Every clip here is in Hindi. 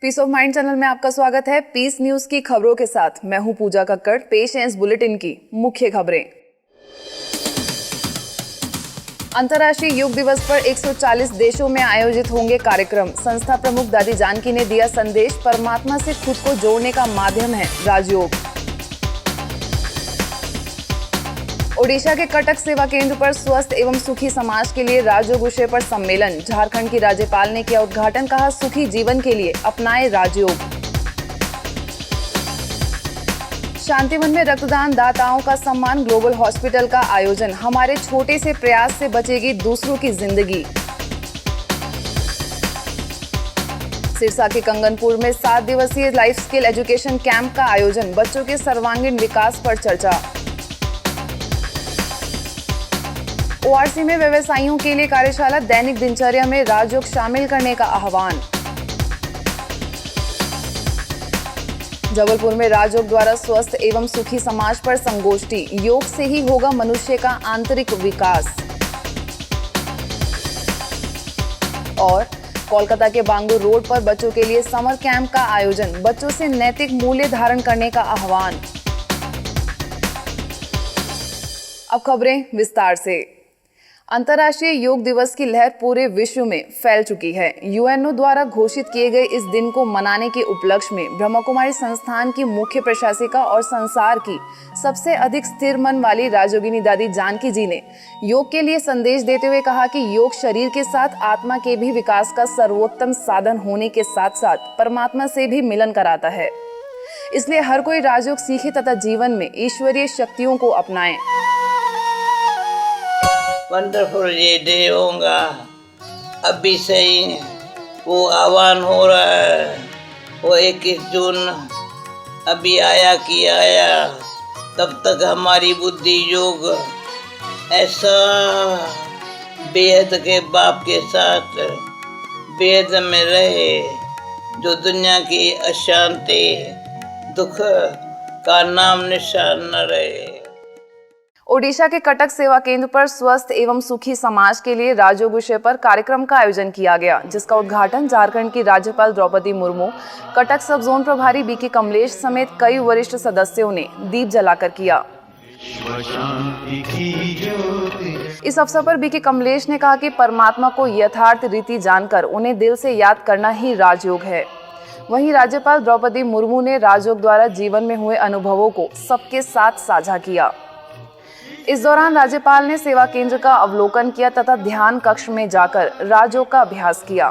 पीस ऑफ माइंड चैनल में आपका स्वागत है। पीस न्यूज की खबरों के साथ मैं हूं पूजा कक्कड़। पेश है इस बुलेटिन की मुख्य खबरें। अंतर्राष्ट्रीय योग दिवस पर 140 देशों में आयोजित होंगे कार्यक्रम। संस्था प्रमुख दादी जानकी ने दिया संदेश, परमात्मा से खुद को जोड़ने का माध्यम है राजयोग। ओडिशा के कटक सेवा केंद्र पर स्वस्थ एवं सुखी समाज के लिए राजयोग विषय पर सम्मेलन। झारखंड की राज्यपाल ने किया उद्घाटन, कहा सुखी जीवन के लिए अपनाए राजयोग। शांतिवन में रक्तदान दाताओं का सम्मान, ग्लोबल हॉस्पिटल का आयोजन। हमारे छोटे से प्रयास से बचेगी दूसरों की जिंदगी। सिरसा के कंगनपुर में 7 दिवसीय लाइफ स्किल एजुकेशन कैंप का आयोजन। बच्चों के सर्वांगीण विकास पर चर्चा। ओआरसी में व्यवसायियों के लिए कार्यशाला। दैनिक दिनचर्या में राजयोग शामिल करने का आह्वान। जबलपुर में राजयोग द्वारा स्वस्थ एवं सुखी समाज पर संगोष्ठी। योग से ही होगा मनुष्य का आंतरिक विकास। और कोलकाता के बांगूर रोड पर बच्चों के लिए समर कैंप का आयोजन। बच्चों से नैतिक मूल्य धारण करने का आह्वान। अब खबरें विस्तार से। अंतर्राष्ट्रीय योग दिवस की लहर पूरे विश्व में फैल चुकी है। यूएनओ द्वारा घोषित किए गए इस दिन को मनाने के उपलक्ष्य में ब्रह्मा कुमारी संस्थान की मुख्य प्रशासिका और संसार की सबसे अधिक स्थिर मन वाली राजयोगिनी दादी जानकी जी ने योग के लिए संदेश देते हुए कहा कि योग शरीर के साथ आत्मा के भी विकास का सर्वोत्तम साधन होने के साथ साथ परमात्मा से भी मिलन कराता है। इसलिए हर कोई राजयोग सीखे तथा जीवन में ईश्वरीय शक्तियों को अपनाए। वंडरफुल ये डे होगा। अभी से ही वो आह्वान हो रहा है। वो 21 जून अभी आया कि आया, तब तक हमारी बुद्धि योग ऐसा बेहद के बाप के साथ बेहद में रहे जो दुनिया की अशांति दुख का नाम निशान न रहे। ओडिशा के कटक सेवा केंद्र पर स्वस्थ एवं सुखी समाज के लिए राजयोग विषय पर कार्यक्रम का आयोजन किया गया, जिसका उद्घाटन झारखंड की राज्यपाल द्रौपदी मुर्मू, कटक सब जोन प्रभारी बीके कमलेश समेत कई वरिष्ठ सदस्यों ने दीप जलाकर किया। इस अवसर पर बीके कमलेश ने कहा कि परमात्मा को यथार्थ रीति जानकर उन्हें दिल से याद करना ही राजयोग है। वहीं राज्यपाल द्रौपदी मुर्मू ने राजयोग द्वारा जीवन में हुए अनुभवों को सबके साथ साझा किया। इस दौरान राज्यपाल ने सेवा केंद्र का अवलोकन किया तथा ध्यान कक्ष में जाकर राजयोग का अभ्यास किया।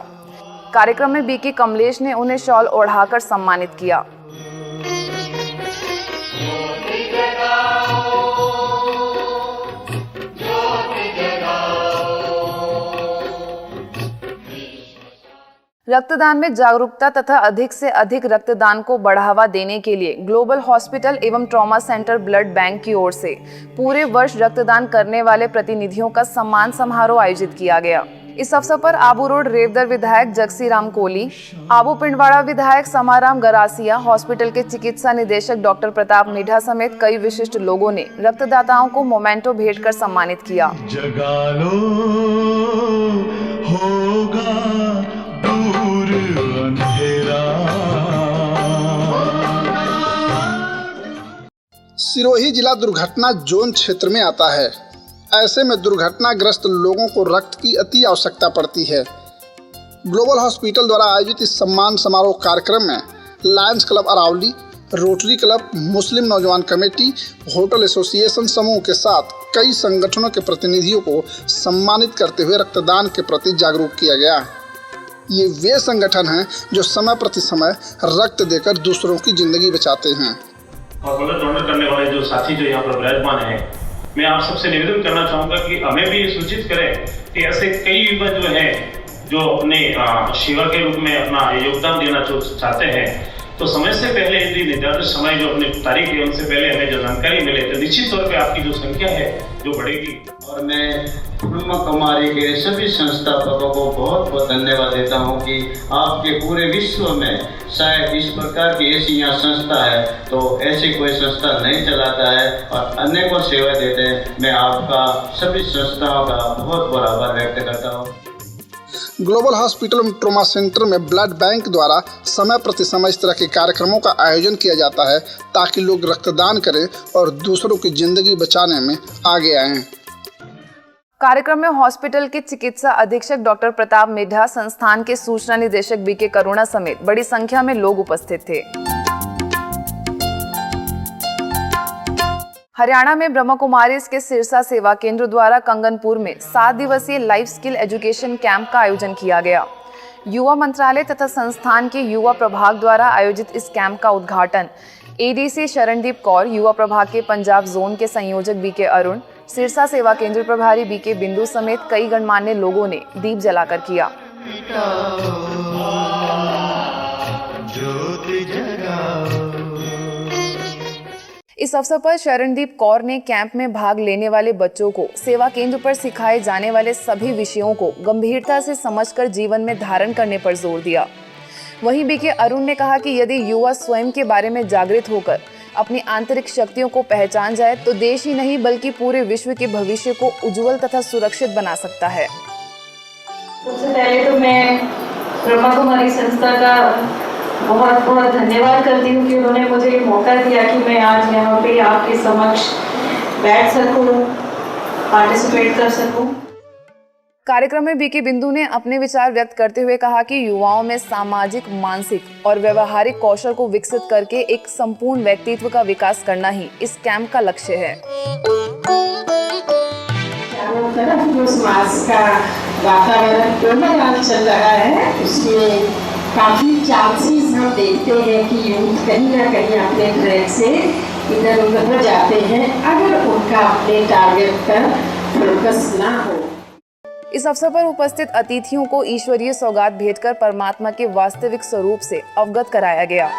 कार्यक्रम में बीके कमलेश ने उन्हें शॉल ओढ़ाकर सम्मानित किया। रक्तदान में जागरूकता तथा अधिक से अधिक रक्तदान को बढ़ावा देने के लिए ग्लोबल हॉस्पिटल एवं ट्रॉमा सेंटर ब्लड बैंक की ओर से पूरे वर्ष रक्तदान करने वाले प्रतिनिधियों का सम्मान समारोह आयोजित किया गया। इस अवसर पर आबू रोड रेवदर विधायक जगसी राम कोली, आबू पिंडवाड़ा विधायक समाराम गरासिया, हॉस्पिटल के चिकित्सा निदेशक डॉक्टर प्रताप मिढ़ा समेत कई विशिष्ट लोगों ने रक्तदाताओं को मोमेंटो भेंट कर सम्मानित किया। सिरोही जिला दुर्घटना जोन क्षेत्र में आता है। ऐसे में दुर्घटनाग्रस्त लोगों को रक्त की अति आवश्यकता पड़ती है। ग्लोबल हॉस्पिटल द्वारा आयोजित इस सम्मान समारोह कार्यक्रम में lions club Aravali, rotary club, मुस्लिम नौजवान कमेटी, होटल एसोसिएशन समूह के साथ कई संगठनों के प्रतिनिधियों को सम्मानित करते हुए रक्तदान के प्रति जागरूक किया गया। ये वे संगठन हैं जो समय प्रति समय रक्त देकर दूसरों की जिंदगी बचाते हैं। और ब्लड डोनेट करने वाले जो साथी जो यहाँ पर विराजमान हैं, मैं आप सबसे निवेदन करना चाहूँगा कि हमें भी सूचित करें कि ऐसे कई युवा जो हैं जो अपने सेवा के रूप में अपना योगदान देना चाहते हैं, तो समय से पहले यदि निर्धारित समय जो अपनी तारीख है उनसे पहले हमें जो जानकारी मिले तो निश्चित तौर पे आपकी जो संख्या है जो बढ़ेगी। और मैं ब्रह्मा कुमारी के सभी संस्थापकों को बहुत बहुत धन्यवाद देता हूं कि आपके पूरे विश्व में शायद इस प्रकार की ऐसी यहाँ संस्था है तो ऐसी कोई संस्था नहीं चलाता है और अनेकों सेवा देते हैं। मैं आपका सभी संस्थाओं का बहुत बहुत आभार व्यक्त करता हूँ। ग्लोबल हॉस्पिटल एवं ट्रॉमा सेंटर में ब्लड बैंक द्वारा समय प्रति समय इस तरह के कार्यक्रमों का आयोजन किया जाता है ताकि लोग रक्तदान करें और दूसरों की जिंदगी बचाने में आगे आएं। कार्यक्रम में हॉस्पिटल के चिकित्सा अधीक्षक डॉक्टर प्रताप मिड्ढा, संस्थान के सूचना निदेशक बीके करुणा समेत बड़ी संख्या में लोग उपस्थित थे। हरियाणा में ब्रह्मा कुमारीज के सिरसा सेवा केंद्र द्वारा कंगनपुर में 7 दिवसीय लाइफ स्किल एजुकेशन कैंप का आयोजन किया गया। युवा मंत्रालय तथा संस्थान के युवा प्रभाग द्वारा आयोजित इस कैंप का उद्घाटन एडीसी शरणदीप कौर, युवा प्रभाग के पंजाब जोन के संयोजक बीके अरुण, सिरसा सेवा केंद्र प्रभारी बीके बिंदु समेत कई गणमान्य लोगों ने दीप जलाकर किया। इस अवसर पर शरणदीप कौर ने कैंप में भाग लेने वाले बच्चों को सेवा केंद्र पर सिखाए जाने वाले सभी विषयों को गंभीरता से समझकर जीवन में धारण करने पर जोर दिया। वहीं बीके अरुण ने कहा कि यदि युवा स्वयं के बारे में जागृत होकर अपनी आंतरिक शक्तियों को पहचान जाए तो देश ही नहीं बल्कि पूरे विश्व के भविष्य को उज्जवल तथा सुरक्षित बना सकता है। सबसे पहले तो मैं ब्रह्मा कुमारी संस्था का बहुत बहुत धन्यवाद करती हूँ कि उन्होंने मुझे ये मौका दिया कि मैं आज यहाँ पे आपके समक्ष बैठ सकूँ, पार्टिसिपेट कर सकूँ। कार्यक्रम में बीके बिंदु ने अपने विचार व्यक्त करते हुए कहा कि युवाओं में सामाजिक, मानसिक और व्यवहारिक कौशल को विकसित करके एक संपूर्ण व्यक्तित्व का विकास करना ही इस कैंप का लक्ष्य है। चारों तरफ जो समाज का वातावरण टर्मोइल चल रहा है उसमें काफी चांसेस हम देखते हैं कि यूथ कहीं ना कहीं अपने ट्रैक से इधर उधर हो जाते हैं अगर उनका अपने टारगेट पर फोकस ना हो। इस अवसर पर उपस्थित अतिथियों को ईश्वरीय सौगात भेंटकर परमात्मा के वास्तविक स्वरूप से अवगत कराया गया।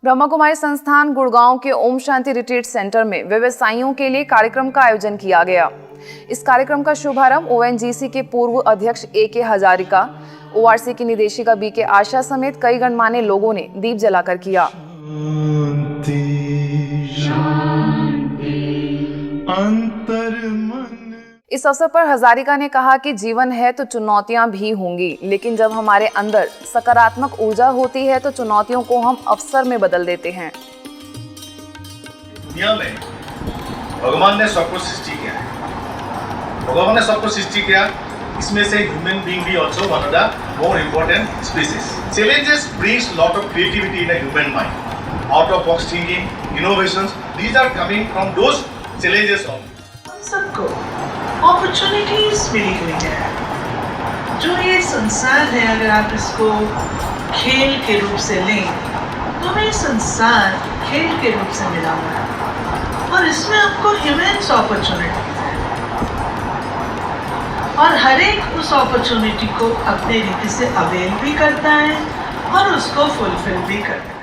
ब्रह्मा कुमारी संस्थान गुड़गांव के ओम शांति रिट्रीट सेंटर में व्यवसायियों के लिए कार्यक्रम का आयोजन किया गया। इस कार्यक्रम का शुभारंभ ओएनजीसी के पूर्व अध्यक्ष AK हजारिका, ORC की निदेशिका बीके आशा समेत कई गणमान्य लोगों ने दीप जलाकर किया। इस अवसर पर हजारिका ने कहा कि जीवन है तो चुनौतियां भी होंगी, लेकिन जब हमारे अंदर सकारात्मक ऊर्जा होती है तो चुनौतियों को हम अवसर में बदल देते हैं। दुनिया में भगवान ने सबको सृष्टि किया है, भगवान ने सबको सृष्टि किया, इसमें से ह्यूमन बीइंग भी also one of the more important species. Challenges brings lot of creativity in a human mind, out of box thinking, innovations, these are coming from those challenges of सबको अपॉर्चुनिटीज मिली हुई है। जो ये संसार है, अगर आप इसको खेल के रूप से लें तो ये संसार खेल के रूप से मिला हुआ है और इसमें आपको इमेंस अपॉर्चुनिटीज है और हर एक उस अपॉर्चुनिटी को अपने रीति से अवेल भी करता है और उसको फुलफिल भी करता है।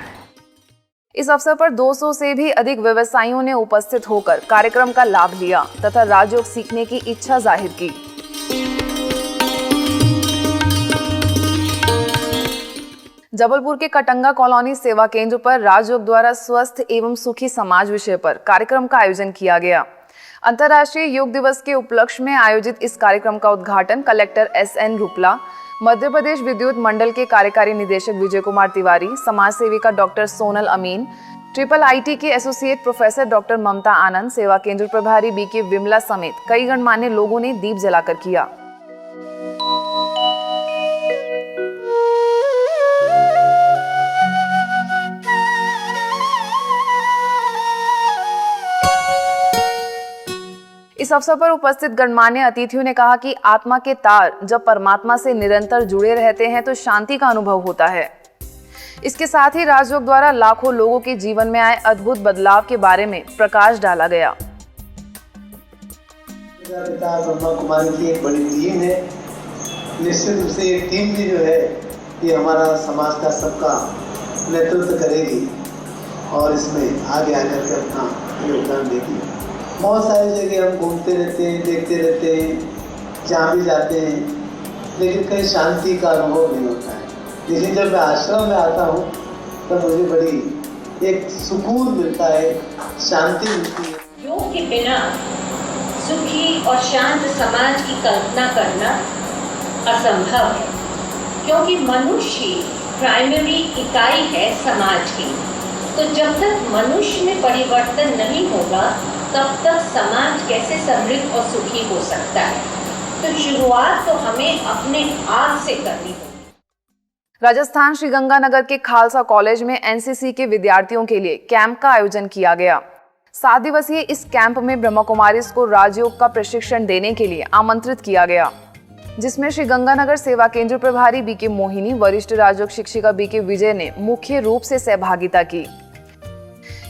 इस अवसर पर 200 से भी अधिक व्यवसायियों ने उपस्थित होकर कार्यक्रम का लाभ लिया तथा राजयोग सीखने की इच्छा जाहिर की। जबलपुर के कटंगा कॉलोनी सेवा केंद्र पर राजयोग द्वारा स्वस्थ एवं सुखी समाज विषय पर कार्यक्रम का आयोजन किया गया। अंतर्राष्ट्रीय योग दिवस के उपलक्ष्य में आयोजित इस कार्यक्रम का उद्घाटन कलेक्टर SN रुपला, मध्य प्रदेश विद्युत मंडल के कार्यकारी निदेशक विजय कुमार तिवारी, समाज सेविका डॉक्टर सोनल अमीन, IIIT के एसोसिएट प्रोफेसर डॉक्टर ममता आनंद, सेवा केंद्र प्रभारी BK विमला समेत कई गणमान्य लोगों ने दीप जलाकर किया। इस अवसर पर उपस्थित गणमान्य अतिथियों ने कहा कि आत्मा के तार जब परमात्मा से निरंतर जुड़े रहते हैं तो शांति का अनुभव होता है। इसके साथ ही राजयोग द्वारा लाखों लोगों के जीवन में आए अद्भुत बदलाव के बारे में प्रकाश डाला गया। ब्रह्मा कुमारी की एक बड़ी टीम है, निश्चित रूप से ये टीम भी जो है ये हमारा समाज का सबका नेतृत्व करेगी और इसमें आगे आकर के अपना योगदान देगी। बहुत सारी जगह हम घूमते रहते हैं, देखते रहते हैं, जहाँ भी जाते हैं, लेकिन कहीं शांति का अनुभव नहीं होता है। लेकिन जब मैं आश्रम में आता हूँ तब मुझे बड़ी एक सुकून मिलता है, शांति मिलती है। योग के बिना सुखी और शांत समाज की कल्पना करना असंभव है, क्योंकि मनुष्य प्राइमरी इकाई है समाज की। तो जब तक मनुष्य में परिवर्तन नहीं होगा तब तक समाज कैसे समृद्ध और सुखी हो सकता है। तो शुरुआत तो हमें अपने आप से करनी होगी। राजस्थान श्रीगंगानगर के खालसा कॉलेज में एनसीसी के विद्यार्थियों के लिए कैंप का आयोजन किया गया। 7 दिवसीय इस कैंप में ब्रह्मा कुमारीज को राजयोग का प्रशिक्षण देने के लिए आमंत्रित किया गया, जिसमें श्रीगंगानगर सेवा केंद्र प्रभारी बीके मोहिनी, वरिष्ठ राजयोग शिक्षिका बीके विजय ने मुख्य रूप से सहभागिता की।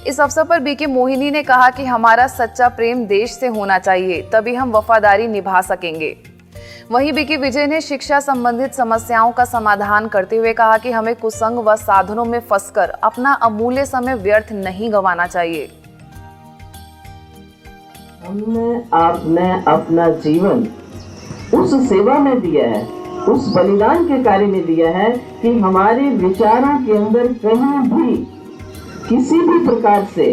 इस अवसर पर बीके मोहिनी ने कहा कि हमारा सच्चा प्रेम देश से होना चाहिए, तभी हम वफादारी निभा सकेंगे। वहीं बीके विजय ने शिक्षा संबंधित समस्याओं का समाधान करते हुए कहा कि हमें कुसंग व साधनों में फंसकर अपना अमूल्य समय व्यर्थ नहीं गंवाना चाहिए। आपने अपना जीवन उस सेवा में दिया है, उस बलिदान के कार्य में दिया है कि हमारे विचारों के अंदर कहीं भी किसी भी प्रकार से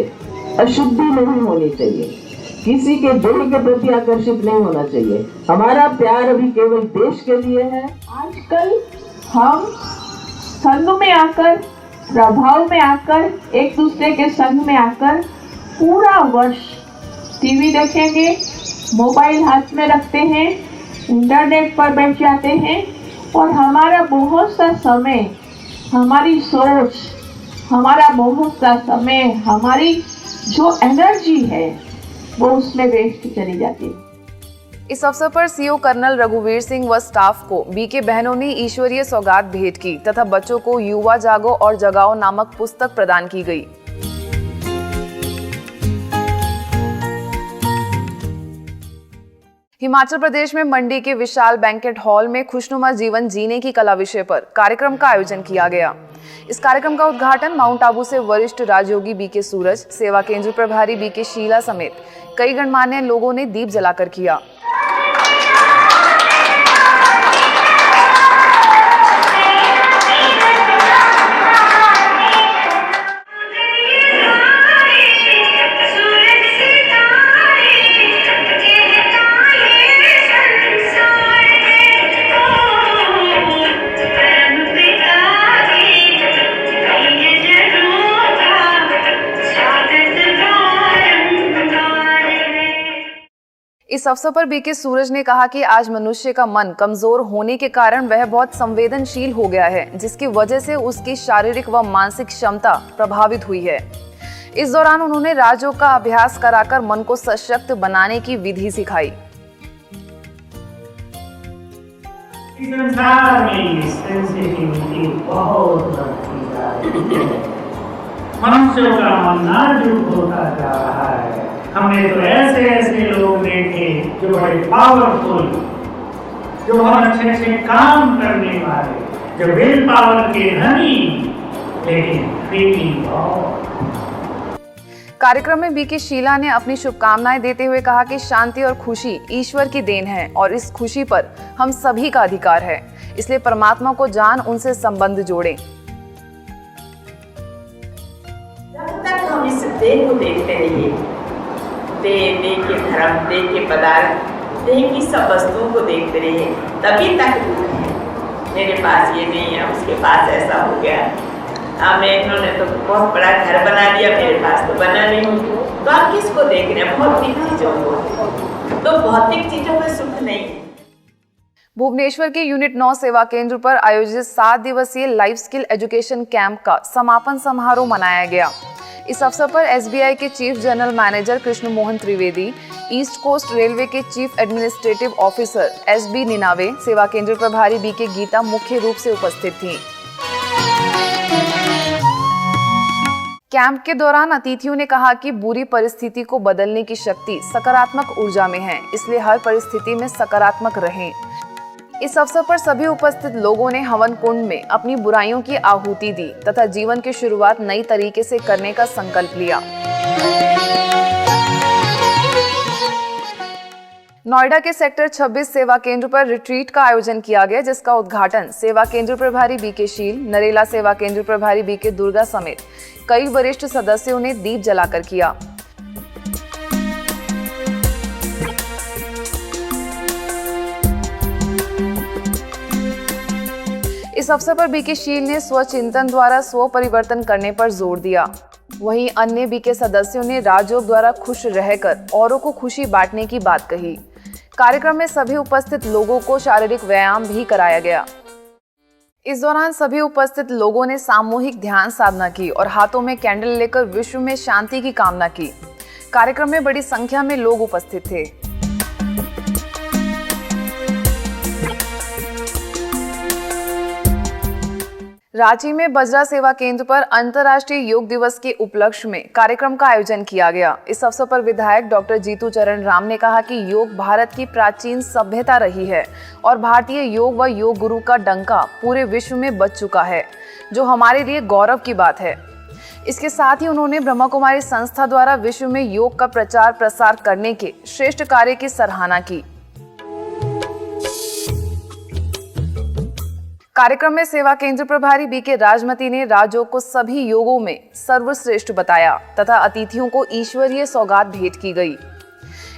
अशुद्धि नहीं होनी चाहिए, किसी के दिल के प्रति आकर्षित नहीं होना चाहिए। हमारा प्यार अभी केवल देश के लिए है। आजकल हम संग में आकर, प्रभाव में आकर, एक दूसरे के संग में आकर पूरा वर्ष टीवी देखेंगे, मोबाइल हाथ में रखते हैं, इंटरनेट पर बैठ जाते हैं और हमारा बहुत सा समय, हमारी सोच, हमारा बहुत सा समय, हमारी जो एनर्जी है वो उसमें वेस्ट चली जाती है। इस अवसर पर सीओ कर्नल रघुवीर सिंह व स्टाफ को बीके बहनों ने ईश्वरीय सौगात भेंट की तथा बच्चों को युवा जागो और जगाओ नामक पुस्तक प्रदान की गई। हिमाचल प्रदेश में मंडी के विशाल बैंकेट हॉल में खुशनुमा जीवन जीने की कला विषय पर कार्यक्रम का आयोजन किया गया। इस कार्यक्रम का उद्घाटन माउंट आबू से वरिष्ठ राजयोगी बीके सूरज, सेवा केंद्र प्रभारी बीके शीला समेत कई गणमान्य लोगों ने दीप जलाकर किया। इस अवसर पर बीके सूरज ने कहा कि आज मनुष्य का मन कमजोर होने के कारण वह बहुत संवेदनशील हो गया है, जिसकी वजह से उसकी शारीरिक व मानसिक क्षमता प्रभावित हुई है। इस दौरान उन्होंने राजयोग का अभ्यास कराकर मन को सशक्त बनाने की विधि सिखाई। मनुष्यों का मन नाजुक होता जा रहा है। हमने तो ऐसे लोग देखे जो बड़े पावरफुल, जो बहुत अच्छे काम करने वाले, जो विल पावर के धनी, लेकिन फीलिंग बहुत। कार्यक्रम में बीके शीला ने अपनी शुभकामनाएं देते हुए कहा कि शांति और खुशी ईश्वर की देन है और इस खुशी पर हम सभी का अधिकार है, इसलिए परमात्मा को जान उनसे संबंध जोड़ें। जब तक हम इस देह को देखते रहिए, देह के धर्म, देह के पदार्थ, देह की सब वस्तुओं को देखते रहिए, तभी तक दुख है। मेरे पास ये नहीं है, उसके पास ऐसा हो गया, इन्होंने तो बहुत बड़ा घर बना लिया, मेरे पास तो बना नहीं। तो आप किसको देख रहे हैं? भौतिक चीजों को। तो भौतिक चीजों में सुख नहीं है। भुवनेश्वर के यूनिट 9 सेवा केंद्र पर आयोजित 7 दिवसीय लाइफ स्किल एजुकेशन कैंप का समापन समारोह मनाया गया। इस अवसर पर एसबीआई के chief general manager Krishna Mohan Trivedi, east coast railway के chief administrative officer SB Ninave, सेवा केंद्र प्रभारी बीके गीता मुख्य रूप से उपस्थित थीं। कैंप के दौरान अतिथियों ने कहा कि बुरी परिस्थिति को बदलने की शक्ति सकारात्मक ऊर्जा में है, इसलिए हर परिस्थिति में सकारात्मक रहें। इस अवसर पर सभी उपस्थित लोगों ने हवन कुंड में अपनी बुराइयों की आहुति दी तथा जीवन की शुरुआत नई तरीके से करने का संकल्प लिया। नोएडा के सेक्टर 26 सेवा केंद्र पर रिट्रीट का आयोजन किया गया, जिसका उद्घाटन सेवा केंद्र प्रभारी बीके शील, नरेला सेवा केंद्र प्रभारी बीके दुर्गा समेत कई वरिष्ठ सदस्यों ने दीप जलाकर किया। इस अवसर पर बीके शील ने स्वचिंतन द्वारा स्व परिवर्तन करने पर जोर दिया। वहीं अन्य बीके सदस्यों ने राजयोग द्वारा खुश रहकर औरों को खुशी बांटने की बात कही। कार्यक्रम में सभी उपस्थित लोगों को शारीरिक व्यायाम भी कराया गया। इस दौरान सभी उपस्थित लोगों ने सामूहिक ध्यान साधना की और हाथों में कैंडल लेकर विश्व में शांति की कामना की। कार्यक्रम में बड़ी संख्या में लोग उपस्थित थे। रांची में बजरा सेवा केंद्र पर अंतर्राष्ट्रीय योग दिवस के उपलक्ष्य में कार्यक्रम का आयोजन किया गया। इस अवसर पर विधायक डॉक्टर जीतू चरण राम ने कहा कि योग भारत की प्राचीन सभ्यता रही है और भारतीय योग व योग गुरु का डंका पूरे विश्व में बज चुका है, जो हमारे लिए गौरव की बात है। इसके साथ ही उन्होंने ब्रह्मा कुमारी संस्था द्वारा विश्व में योग का प्रचार प्रसार करने के श्रेष्ठ कार्य की सराहना की। कार्यक्रम में सेवा केंद्र प्रभारी बीके राजमती ने राजयोग को सभी योगों में सर्वश्रेष्ठ बताया तथा अतिथियों को ईश्वरीय सौगात भेंट की गई।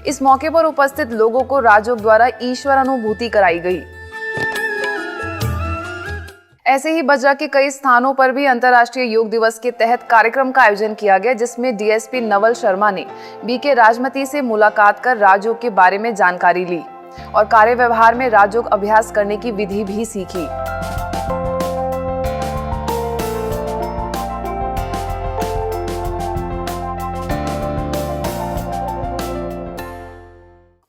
इस मौके पर उपस्थित लोगों को राजयोग द्वारा ईश्वर अनुभूति कराई गई। ऐसे ही बजरा के कई स्थानों पर भी अंतर्राष्ट्रीय योग दिवस के तहत कार्यक्रम का आयोजन किया गया, जिसमें डीएसपी नवल शर्मा ने बीके राजमती से मुलाकात कर राजयोग के बारे में जानकारी ली और कार्य व्यवहार में राजयोग अभ्यास करने की विधि भी सीखी।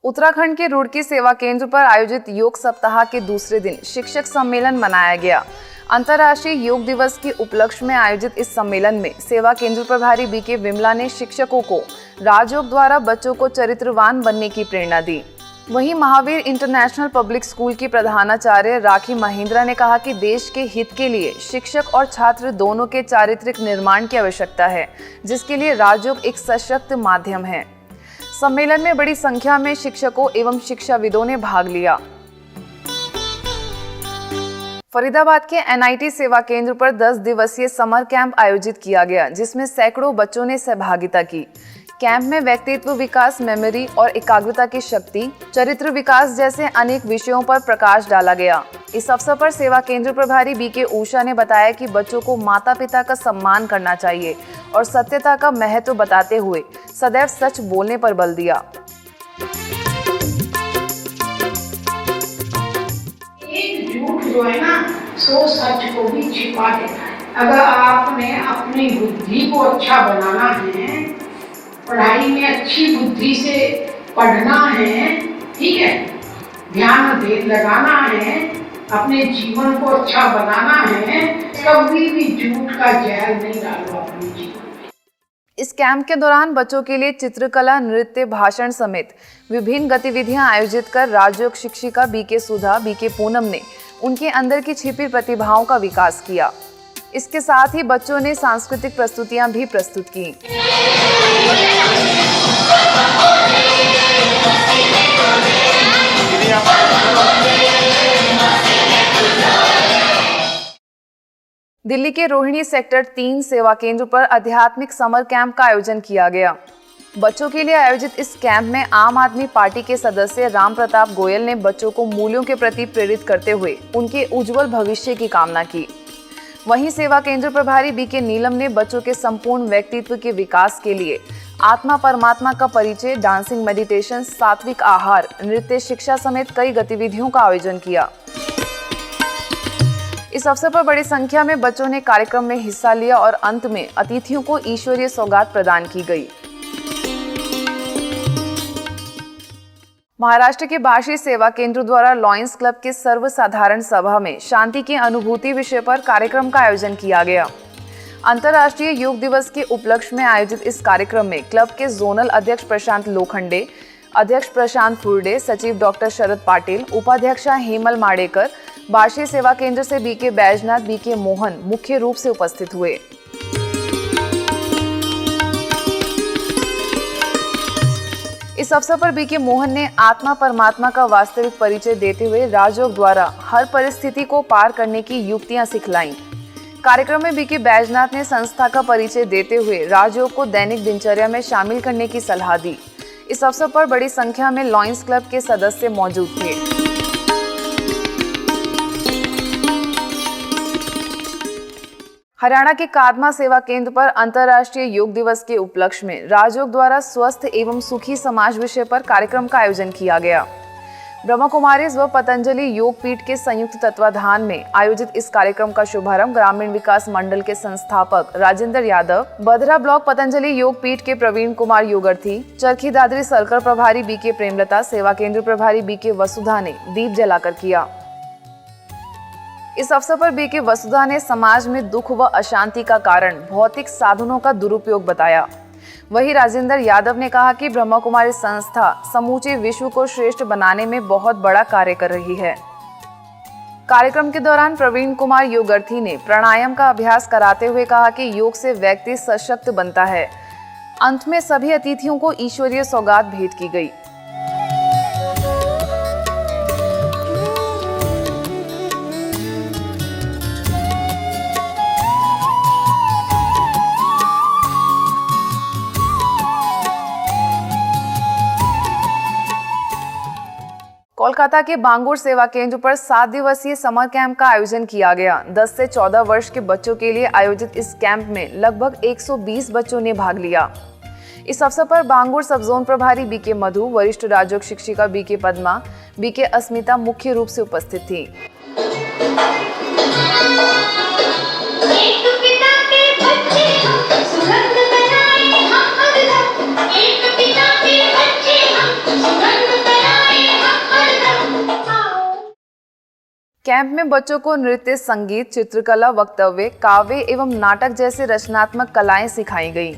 उत्तराखंड के रुड़की सेवा केंद्र पर आयोजित योग सप्ताह के दूसरे दिन शिक्षक सम्मेलन मनाया गया। अंतर्राष्ट्रीय योग दिवस के उपलक्ष्य में आयोजित इस सम्मेलन में सेवा केंद्र प्रभारी बीके विमला ने शिक्षकों को राजयोग द्वारा बच्चों को चरित्रवान बनने की प्रेरणा दी। वहीं महावीर इंटरनेशनल पब्लिक स्कूल की प्रधानाचार्य राखी महेंद्रा ने कहा कि देश के हित के लिए शिक्षक और छात्र दोनों के चारित्रिक निर्माण की आवश्यकता है, जिसके लिए राजयोग एक सशक्त माध्यम है। सम्मेलन में बड़ी संख्या में शिक्षकों एवं शिक्षाविदों ने भाग लिया। फरीदाबाद के एनआईटी सेवा केंद्र पर 10 दिवसीय समर कैंप आयोजित किया गया, जिसमें सैकड़ों बच्चों ने सहभागिता की। कैंप में व्यक्तित्व विकास, मेमोरी और एकाग्रता की शक्ति, चरित्र विकास जैसे अनेक विषयों पर प्रकाश डाला गया। इस अवसर पर सेवा केंद्र प्रभारी बीके उषा ने बताया कि बच्चों को माता पिता का सम्मान करना चाहिए और सत्यता का महत्व बताते हुए सदैव सच बोलने पर बल दिया। एक झूठ जो है ना, सो सच को भी छिपा देता है। अगर आपने अपनी बुद्धि को अच्छा बनाना है, पढ़ाई में अच्छी बुद्धि से पढ़ना है, ठीक है, ध्यान लगाना है, अपने जीवन को अच्छा बनाना है, कभी भी झूठ का जहर नहीं डालो अपने जीवन में। इस कैंप के दौरान बच्चों के लिए चित्रकला, नृत्य, भाषण समेत विभिन्न गतिविधियां आयोजित कर राजयोग शिक्षिका बीके सुधा, बीके पूनम ने उनके अंदर की छिपी प्रतिभाओं का विकास किया। इसके साथ ही बच्चों ने सांस्कृतिक प्रस्तुतियां भी प्रस्तुत की। दिल्ली के रोहिणी सेक्टर 3 सेवा केंद्र पर आध्यात्मिक समर कैंप का आयोजन किया गया। बच्चों के लिए आयोजित इस कैंप में आम आदमी पार्टी के सदस्य राम प्रताप गोयल ने बच्चों को मूल्यों के प्रति प्रेरित करते हुए उनके उज्जवल भविष्य की कामना की। वहीं सेवा केंद्र प्रभारी बीके नीलम ने बच्चों के संपूर्ण व्यक्तित्व के विकास के लिए आत्मा परमात्मा का परिचय, डांसिंग, मेडिटेशन, सात्विक आहार, नृत्य शिक्षा समेत कई गतिविधियों का आयोजन किया। इस अवसर पर बड़ी संख्या में बच्चों ने कार्यक्रम में हिस्सा लिया और अंत में अतिथियों को ईश्वरीय सौगात प्रदान की गई। महाराष्ट्र के बाशी सेवा केंद्र द्वारा लॉयंस क्लब के सर्वसाधारण सभा में शांति की अनुभूति विषय पर कार्यक्रम का आयोजन किया गया। अंतर्राष्ट्रीय योग दिवस के उपलक्ष्य में आयोजित इस कार्यक्रम में क्लब के जोनल अध्यक्ष प्रशांत लोखंडे, अध्यक्ष प्रशांत फुरडे, सचिव डॉक्टर शरद पाटिल, उपाध्यक्षा हेमल माडेकर, बाशी सेवा केंद्र से बीके बैजनाथ, बीके मोहन मुख्य रूप से उपस्थित हुए। इस अवसर पर बीके मोहन ने आत्मा परमात्मा का वास्तविक परिचय देते हुए राजयोग द्वारा हर परिस्थिति को पार करने की युक्तियां सिखलाईं। कार्यक्रम में बीके बैजनाथ ने संस्था का परिचय देते हुए राजयोग को दैनिक दिनचर्या में शामिल करने की सलाह दी। इस अवसर पर बड़ी संख्या में लॉयंस क्लब के सदस्य मौजूद थे। हरियाणा के कादमा सेवा केंद्र पर अंतर्राष्ट्रीय योग दिवस के उपलक्ष्य में राजयोग द्वारा स्वस्थ एवं सुखी समाज विषय पर कार्यक्रम का आयोजन किया गया। ब्रह्मा कुमारीज व पतंजलि योग पीठ के संयुक्त तत्वाधान में आयोजित इस कार्यक्रम का शुभारंभ ग्रामीण विकास मंडल के संस्थापक राजेंद्र यादव, बधरा ब्लॉक पतंजलि योग पीठ के प्रवीण कुमार योगर्थी, चरखी दादरी सर्कल प्रभारी बीके प्रेमलता, सेवा केंद्र प्रभारी बीके वसुधा ने दीप जलाकर किया। इस अवसर पर बीके वसुधा ने समाज में दुख व अशांति का कारण भौतिक साधनों का दुरुपयोग बताया। वहीं राजेंद्र यादव ने कहा कि ब्रह्मा कुमारी संस्था समूचे विश्व को श्रेष्ठ बनाने में बहुत बड़ा कार्य कर रही है। कार्यक्रम के दौरान प्रवीण कुमार योगर्थी ने प्राणायाम का अभ्यास कराते हुए कहा कि योग से व्यक्ति सशक्त बनता है। अंत में सभी अतिथियों को ईश्वरीय सौगात भेंट की गई। कोलकाता के बांगुर सेवा केंद्र पर 7 दिवसीय समर कैंप का आयोजन किया गया। 10 से 14 वर्ष के बच्चों के लिए आयोजित इस कैंप में लगभग 120 बच्चों ने भाग लिया। इस अवसर पर बांगुर सब जोन प्रभारी बीके मधु, वरिष्ठ राजयोग शिक्षिका बीके पद्मा, बीके अस्मिता मुख्य रूप से उपस्थित थी। कैंप में बच्चों को नृत्य, संगीत, चित्रकला, वक्तव्य, काव्य एवं नाटक जैसे रचनात्मक कलाएं सिखाई गई।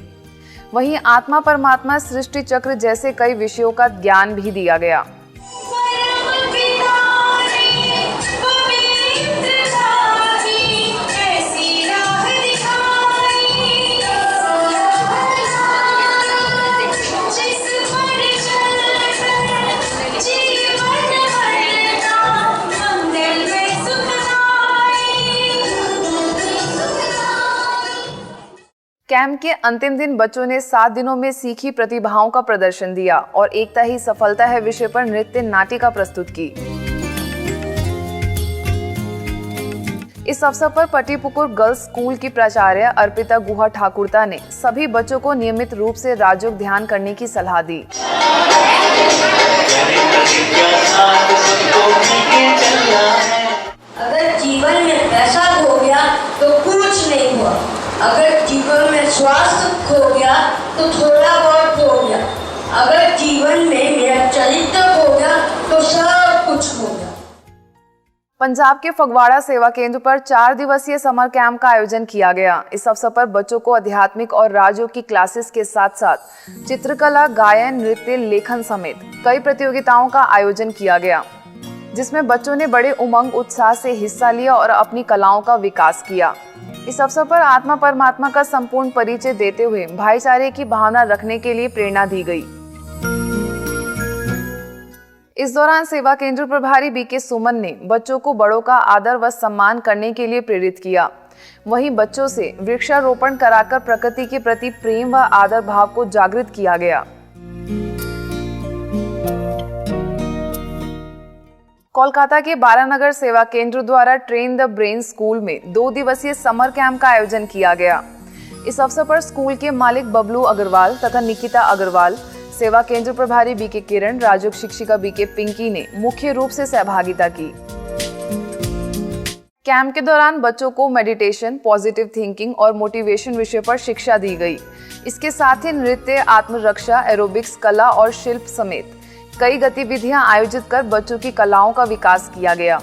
वहीं आत्मा परमात्मा, सृष्टि चक्र जैसे कई विषयों का ज्ञान भी दिया गया। कैंप के अंतिम दिन बच्चों ने 7 दिनों में सीखी प्रतिभाओं का प्रदर्शन दिया और एकता ही सफलता है विषय पर नृत्य नाटिका प्रस्तुत की। इस अवसर पर पटीपुकुर गर्ल्स स्कूल की प्राचार्य अर्पिता गुहा ठाकुरता ने सभी बच्चों को नियमित रूप से राजयोग ध्यान करने की सलाह दी। अगर जीवन में पैसा खो गया तो कुछ नहीं हुआ। अगर जीवन में स्वास्थ्य खो गया तो थोड़ा बहुत खो गया। अगर जीवन में मेरा चरित्र खो गया तो सब कुछ खो गया। पंजाब के फगवाड़ा सेवा केंद्र पर 4 दिवसीय समर कैंप का आयोजन किया गया। इस अवसर पर बच्चों को आध्यात्मिक और राजयोग की क्लासेस के साथ साथ चित्रकला, गायन, नृत्य, लेखन समेत कई प्रतियोगिताओं का आयोजन किया गया, जिसमें बच्चों ने बड़े उमंग उत्साह से हिस्सा लिया और अपनी कलाओं का विकास किया। इस अवसर पर आत्मा परमात्मा का संपूर्ण परिचय देते हुए भाईचारे की भावना रखने के लिए प्रेरणा दी गई। इस दौरान सेवा केंद्र प्रभारी बीके सुमन ने बच्चों को बड़ों का आदर व सम्मान करने के लिए प्रेरित किया। वहीं बच्चों से वृक्षारोपण कराकर प्रकृति के प्रति प्रेम व आदर भाव को जागृत किया गया। कोलकाता के बारानगर सेवा केंद्र द्वारा ट्रेन द ब्रेन स्कूल में 2 दिवसीय समर कैंप का आयोजन किया गया। इस अवसर पर स्कूल के मालिक बबलू अग्रवाल तथा निकिता अग्रवाल, सेवा केंद्र प्रभारी बीके किरण, राजयोग शिक्षिका बीके पिंकी ने मुख्य रूप से सहभागिता की। कैंप के दौरान बच्चों को मेडिटेशन, पॉजिटिव थिंकिंग और मोटिवेशन विषय पर शिक्षा दी गई। इसके साथ ही नृत्य, आत्मरक्षा, एरोबिक्स, कला और शिल्प समेत कई गतिविधियां आयोजित कर बच्चों की कलाओं का विकास किया गया।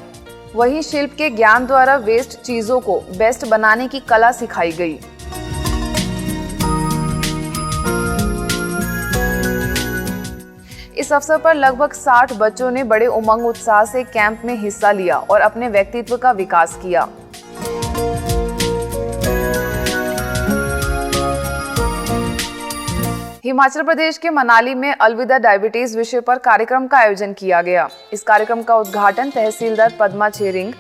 वहीं शिल्प के ज्ञान द्वारा वेस्ट चीजों को बेस्ट बनाने की कला सिखाई गई। इस अवसर पर लगभग 60 बच्चों ने बड़े उमंग उत्साह से कैंप में हिस्सा लिया और अपने व्यक्तित्व का विकास किया। हिमाचल प्रदेश के मनाली में अलविदा डायबिटीज विषय पर कार्यक्रम का आयोजन किया गया। इस कार्यक्रम का उद्घाटन तहसीलदार पद्मा छेरिंग,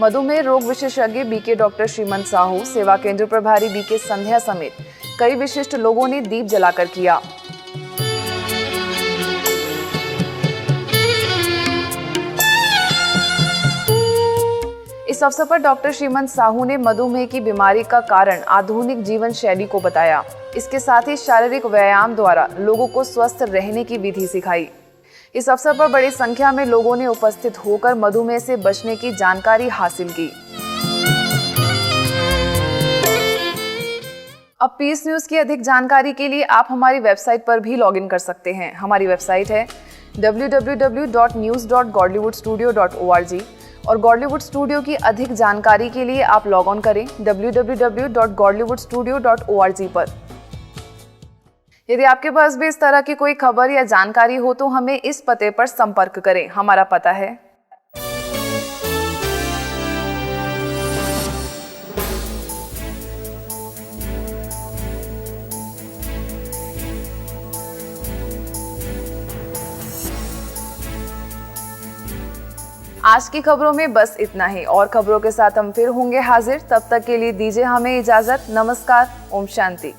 मधुमेह रोग विशेषज्ञ बीके डॉक्टर श्रीमंत साहू, सेवा केंद्र प्रभारी बीके संध्या समेत कई विशिष्ट लोगों ने दीप जलाकर किया। इस अवसर पर डॉक्टर श्रीमंत साहू ने मधुमेह की बीमारी का कारण आधुनिक जीवन शैली को बताया। इसके साथ ही शारीरिक व्यायाम द्वारा लोगों को स्वस्थ रहने की विधि सिखाई। इस अवसर पर बड़ी संख्या में लोगों ने उपस्थित होकर मधुमेह से बचने की जानकारी हासिल की। अब पीस न्यूज की अधिक जानकारी के लिए आप हमारी वेबसाइट पर भी लॉगिन कर सकते हैं। हमारी वेबसाइट है www.news.godlywoodstudio.org और गॉडलीवुड स्टूडियो की अधिक जानकारी के लिए आप लॉग ऑन करें www.godlywoodstudio.org पर। यदि आपके पास भी इस तरह की कोई खबर या जानकारी हो तो हमें इस पते पर संपर्क करें। हमारा पता है आज की खबरों में बस इतना ही। और खबरों के साथ हम फिर होंगे हाजिर। तब तक के लिए दीजिए हमें इजाजत। नमस्कार। ओम शांति।